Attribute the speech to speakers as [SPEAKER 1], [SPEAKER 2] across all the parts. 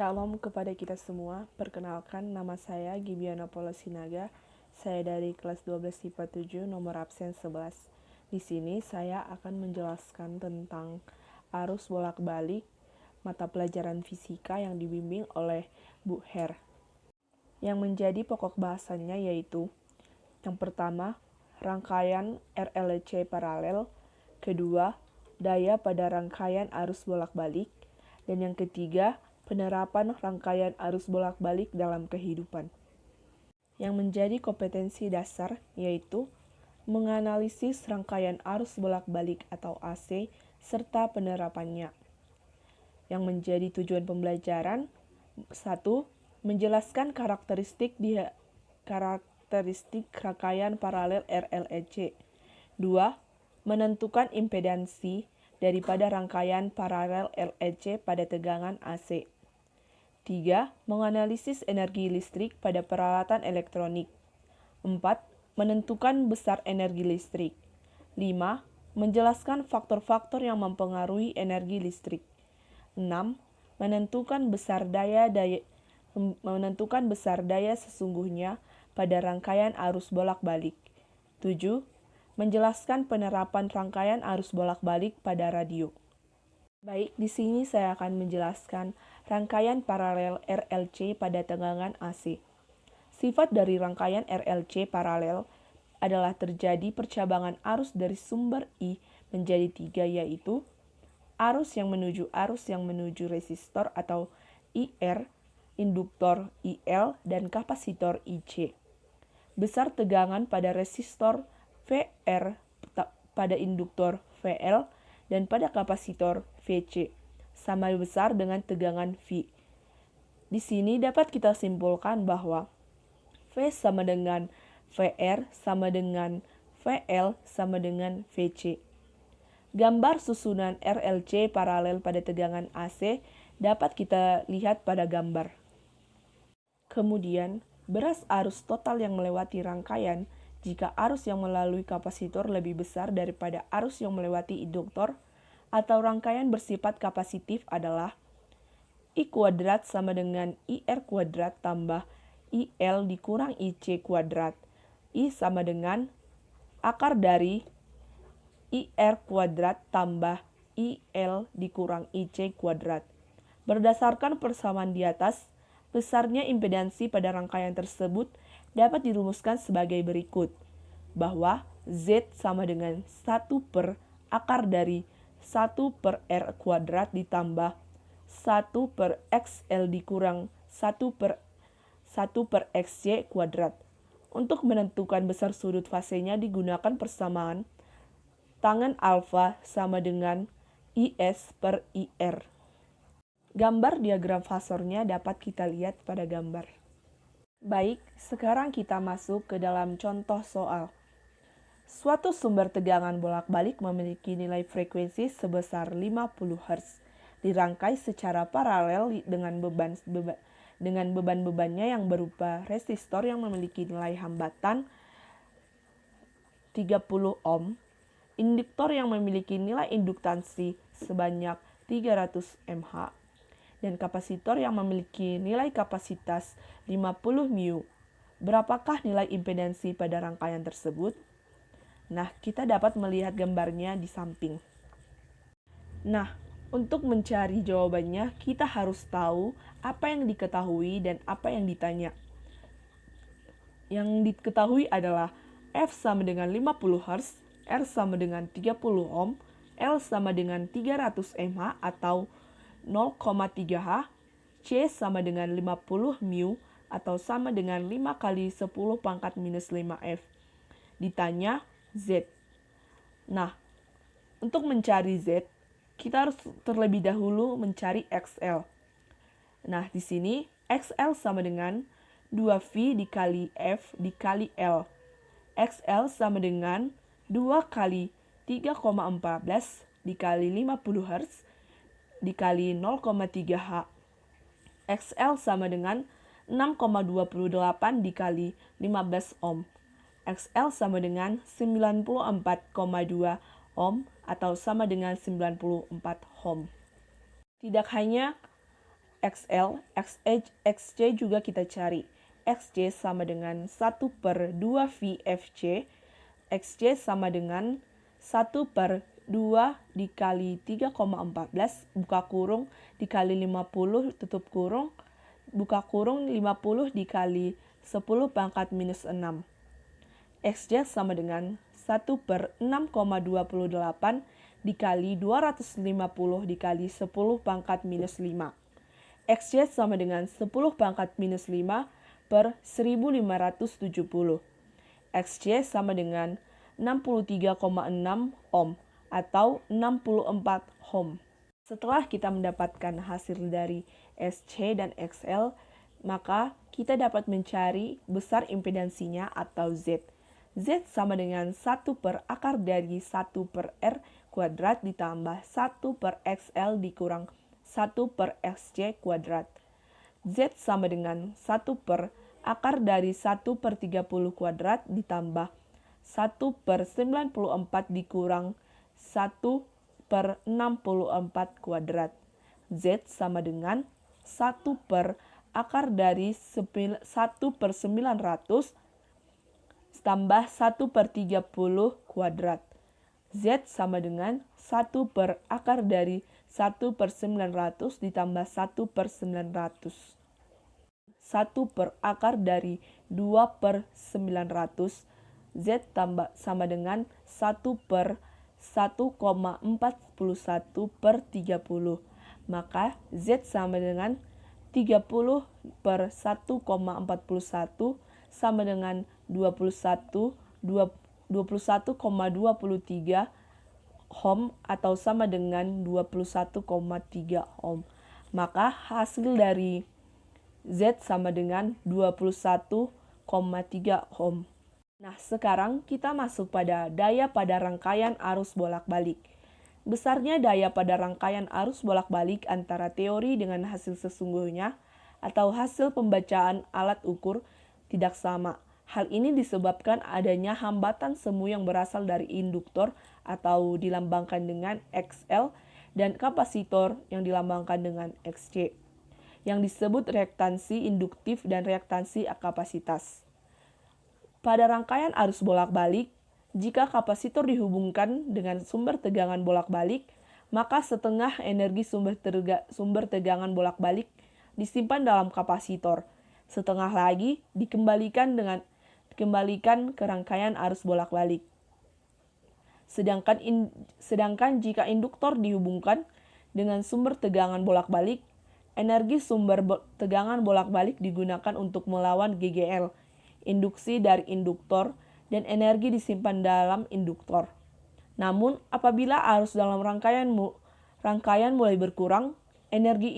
[SPEAKER 1] Shalom kepada kita semua. Perkenalkan, nama saya Gibiana Polosinaga. Saya dari kelas 12 IPA 7, nomor absen 11. Di sini saya akan menjelaskan tentang arus bolak-balik mata pelajaran fisika yang dibimbing oleh Bu Her. Yang menjadi pokok bahasannya yaitu yang pertama, rangkaian RLC paralel, kedua, daya pada rangkaian arus bolak-balik, dan yang ketiga, penerapan rangkaian arus bolak-balik dalam kehidupan. Yang menjadi kompetensi dasar yaitu menganalisis rangkaian arus bolak-balik atau AC serta penerapannya. Yang menjadi tujuan pembelajaran 1. Menjelaskan karakteristik rangkaian paralel RLC. 2. Menentukan impedansi daripada rangkaian paralel RLC pada tegangan AC. 3. Menganalisis energi listrik pada peralatan elektronik. 4. Menentukan besar energi listrik. 5. Menjelaskan faktor-faktor yang mempengaruhi energi listrik. 6. Menentukan besar daya sesungguhnya pada rangkaian arus bolak-balik. 7. Menjelaskan penerapan rangkaian arus bolak-balik pada radio. Baik, di sini saya akan menjelaskan rangkaian paralel RLC pada tegangan AC. Sifat dari rangkaian RLC paralel adalah terjadi percabangan arus dari sumber I menjadi 3, yaitu arus yang menuju resistor atau IR, induktor IL, dan kapasitor IC. Besar tegangan pada resistor VR, pada induktor VL, dan pada kapasitor VC sama besar dengan tegangan V. Di sini dapat kita simpulkan bahwa V sama dengan VR sama dengan VL sama dengan VC. Gambar susunan RLC paralel pada tegangan AC dapat kita lihat pada gambar. Kemudian, beras arus total yang melewati rangkaian jika arus yang melalui kapasitor lebih besar daripada arus yang melewati induktor atau rangkaian bersifat kapasitif adalah I kuadrat sama dengan IR kuadrat tambah IL dikurang IC kuadrat. I sama dengan akar dari IR kuadrat tambah IL dikurang IC kuadrat. Berdasarkan persamaan di atas, besarnya impedansi pada rangkaian tersebut dapat dirumuskan sebagai berikut, bahwa Z sama dengan 1 per akar dari 1 per R kuadrat ditambah 1 per XL dikurang 1 per XY kuadrat. Untuk menentukan besar sudut fasenya digunakan persamaan tangen alfa sama dengan IS per IR. Gambar diagram fasornya dapat kita lihat pada gambar. Baik, sekarang kita masuk ke dalam contoh soal. Suatu sumber tegangan bolak-balik memiliki nilai frekuensi sebesar 50 Hz, dirangkai secara paralel dengan beban-bebannya yang berupa resistor yang memiliki nilai hambatan 30 ohm, induktor yang memiliki nilai induktansi sebanyak 300 mH, dan kapasitor yang memiliki nilai kapasitas 50 μ. Berapakah nilai impedansi pada rangkaian tersebut? Nah, kita dapat melihat gambarnya di samping. Nah, untuk mencari jawabannya, kita harus tahu apa yang diketahui dan apa yang ditanya. Yang diketahui adalah F sama dengan 50 Hz, R sama dengan 30 ohm, L sama dengan 300 mH atau 0,3 H, C sama dengan 50 μ atau sama dengan 5 kali 10 pangkat minus 5 F. Ditanya Z. Nah, untuk mencari Z, kita harus terlebih dahulu mencari XL. Nah, di sini XL sama dengan 2V dikali F dikali L. XL sama dengan 2 kali 3,14 dikali 50 Hz dikali 0,3 H. XL sama dengan 6,28 dikali 15 ohm. XL sama dengan 94,2 ohm atau sama dengan 94 ohm. Tidak hanya XL, XC juga kita cari. XC sama dengan 1/2 VFC. XC sama dengan 1/2 dikali 3,14 buka kurung dikali 50 tutup kurung buka kurung 50 dikali 10 pangkat minus 6. XJ sama dengan 1/6,28 dikali 250 dikali 10 pangkat minus 5. XJ sama dengan 10 pangkat minus 5 per 1570. XJ sama dengan 63,6 ohm atau 64 ohm. Setelah kita mendapatkan hasil dari SC dan XL, maka kita dapat mencari besar impedansinya atau Z. Z sama dengan 1/akar dari 1/R kuadrat ditambah 1/XL dikurang 1/XC kuadrat. Z sama dengan 1/akar dari 1/30 kuadrat ditambah 1/94 dikurang 1/64 kuadrat. Z sama dengan 1/akar dari 1/900 tambah 1/30 kuadrat. Z sama dengan 1/akar dari 1/900 ditambah 1/900. 1/akar dari 2/900. Z sama dengan 1/1,41/30. Maka Z sama dengan 30/1,41 sama dengan 21,23 ohm atau sama dengan 21,3 ohm. Maka hasil dari Z sama dengan 21,3 ohm. Nah, sekarang kita masuk pada daya pada rangkaian arus bolak-balik. Besarnya daya pada rangkaian arus bolak-balik antara teori dengan hasil sesungguhnya atau hasil pembacaan alat ukur tidak sama. Hal ini disebabkan adanya hambatan semu yang berasal dari induktor atau dilambangkan dengan XL dan kapasitor yang dilambangkan dengan XC, yang disebut reaktansi induktif dan reaktansi kapasitas. Pada rangkaian arus bolak-balik, jika kapasitor dihubungkan dengan sumber tegangan bolak-balik, maka setengah energi sumber tegangan bolak-balik disimpan dalam kapasitor. Setengah lagi dikembalikan ke rangkaian arus bolak-balik. Sedangkan jika induktor dihubungkan dengan sumber tegangan bolak-balik, energi sumber tegangan bolak-balik digunakan untuk melawan GGL, induksi dari induktor, dan energi disimpan dalam induktor. Namun, apabila arus dalam rangkaian mulai berkurang, energi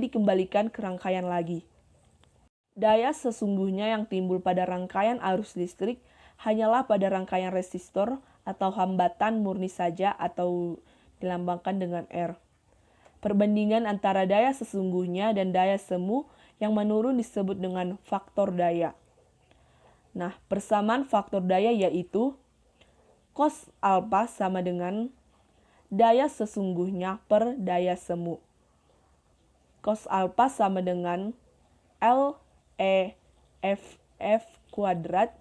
[SPEAKER 1] dikembalikan ke rangkaian lagi. Daya sesungguhnya yang timbul pada rangkaian arus listrik hanyalah pada rangkaian resistor atau hambatan murni saja atau dilambangkan dengan R. Perbandingan antara daya sesungguhnya dan daya semu yang menurun disebut dengan faktor daya. Nah, persamaan faktor daya yaitu cos alfa sama dengan daya sesungguhnya per daya semu. Cos alfa sama dengan LEFF kuadrat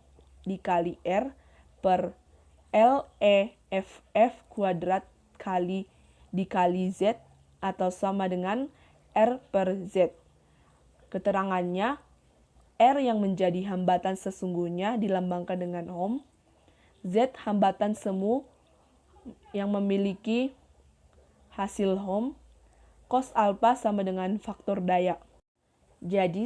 [SPEAKER 1] dikali R per LEFF kuadrat dikali Z atau sama dengan R per Z. Keterangannya, R yang menjadi hambatan sesungguhnya dilambangkan dengan ohm, Z hambatan semu yang memiliki hasil ohm, cos alfa sama dengan faktor daya. Jadi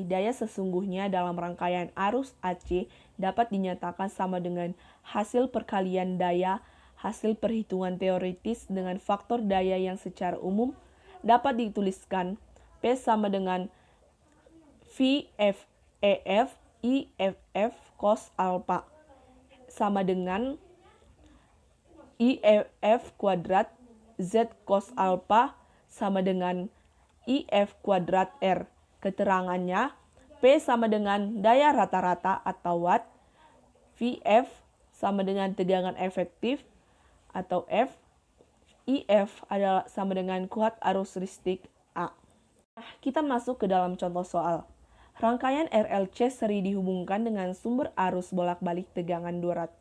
[SPEAKER 1] daya sesungguhnya dalam rangkaian arus AC dapat dinyatakan sama dengan hasil perkalian daya hasil perhitungan teoritis dengan faktor daya yang secara umum dapat dituliskan P sama dengan VFEF IFF cos alfa sama dengan IFF kuadrat Z cos alfa sama dengan IF kuadrat R. Keterangannya, P sama dengan daya rata-rata atau watt, VF sama dengan tegangan efektif atau F, IF adalah sama dengan kuat arus listrik A. Nah, kita masuk ke dalam contoh soal. Rangkaian RLC seri dihubungkan dengan sumber arus bolak-balik tegangan 200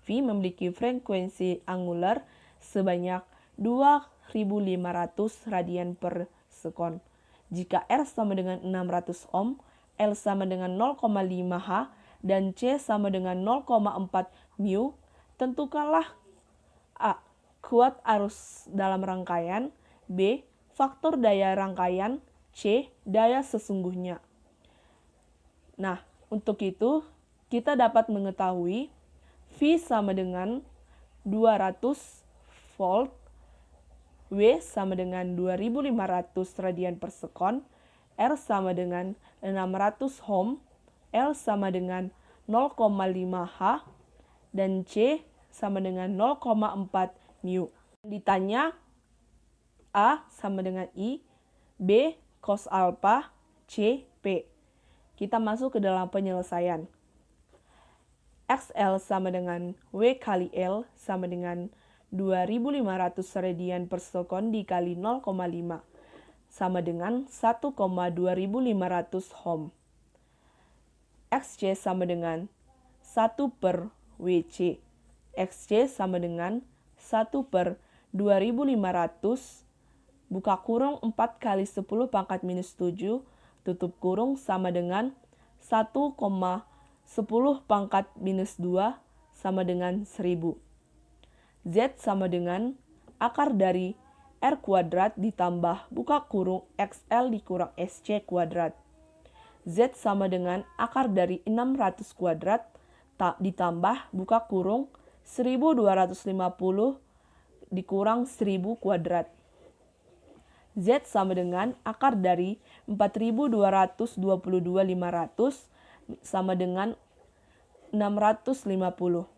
[SPEAKER 1] V memiliki frekuensi angular sebanyak 2500 radian per sekon. Jika R sama dengan 600 ohm, L sama dengan 0,5 H, dan C sama dengan 0,4 mu, tentukanlah A. Kuat arus dalam rangkaian, B. Faktor daya rangkaian, C. Daya sesungguhnya. Nah, untuk itu kita dapat mengetahui V sama dengan 200 volt, W sama dengan 2500 radian per sekon, R sama dengan 600 ohm, L sama dengan 0,5 H, dan C sama dengan 0,4 mu. Ditanya A sama dengan I, B cos alpha, C P. Kita masuk ke dalam penyelesaian. XL sama dengan W kali L sama dengan 2500 radian per sekon dikali 0,5 sama dengan 1,2500 ohm. XC sama dengan 1 per WC. XC sama dengan 1 per 2500 buka kurung 4 kali 10 pangkat minus 7 tutup kurung sama dengan 1,10 pangkat minus 2 sama dengan 1000. Z sama dengan akar dari R kuadrat ditambah buka kurung XL dikurang SC kuadrat. Z sama dengan akar dari 600 kuadrat ditambah buka kurung 1250 dikurang 1000 kuadrat. Z sama dengan akar dari 4222,500 sama dengan 650.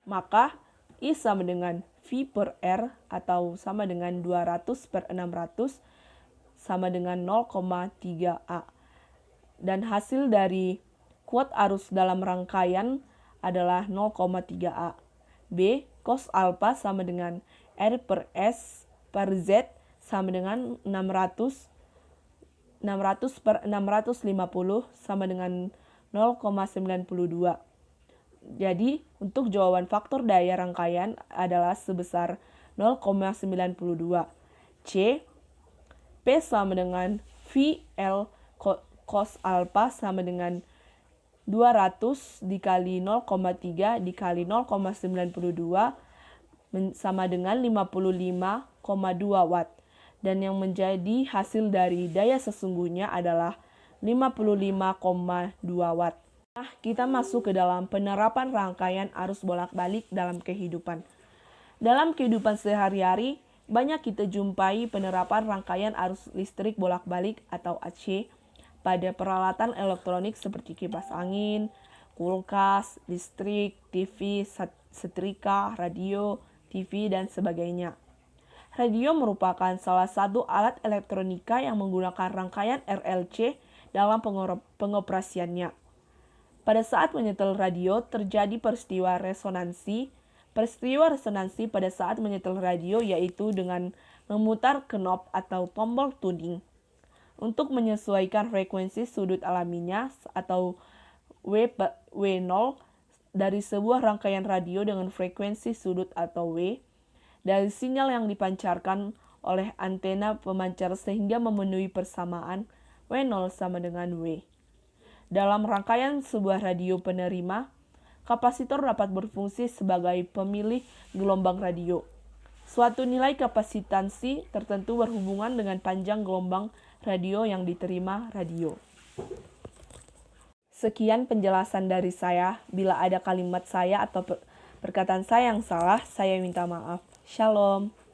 [SPEAKER 1] Maka I sama dengan V per R atau sama dengan 200 per 600 sama dengan 0,3 A. Dan hasil dari kuat arus dalam rangkaian adalah 0,3 A. B. Cos alpha sama dengan R per S per Z sama dengan 600 per 650 sama dengan 0,92. Jadi, untuk jawaban faktor daya rangkaian adalah sebesar 0,92. C. P sama dengan VL cos alpha sama dengan 200 dikali 0,3 dikali 0,92 sama dengan 55,2 watt. Dan yang menjadi hasil dari daya sesungguhnya adalah 55,2 watt. Nah, kita masuk ke dalam penerapan rangkaian arus bolak-balik dalam kehidupan. Dalam kehidupan sehari-hari, banyak kita jumpai penerapan rangkaian arus listrik bolak-balik atau AC pada peralatan elektronik seperti kipas angin, kulkas, listrik, TV, setrika, radio, TV, dan sebagainya. Radio merupakan salah satu alat elektronika yang menggunakan rangkaian RLC dalam pengoperasiannya. Pada saat menyetel radio, terjadi peristiwa resonansi. Peristiwa resonansi pada saat menyetel radio yaitu dengan memutar knob atau tombol tuning. Untuk menyesuaikan frekuensi sudut alaminya atau W0 dari sebuah rangkaian radio dengan frekuensi sudut atau W, dari sinyal yang dipancarkan oleh antena pemancar sehingga memenuhi persamaan W0 sama dengan W. Dalam rangkaian sebuah radio penerima, kapasitor dapat berfungsi sebagai pemilih gelombang radio. Suatu nilai kapasitansi tertentu berhubungan dengan panjang gelombang radio yang diterima radio. Sekian penjelasan dari saya. Bila ada kalimat saya atau perkataan saya yang salah, saya minta maaf. Shalom.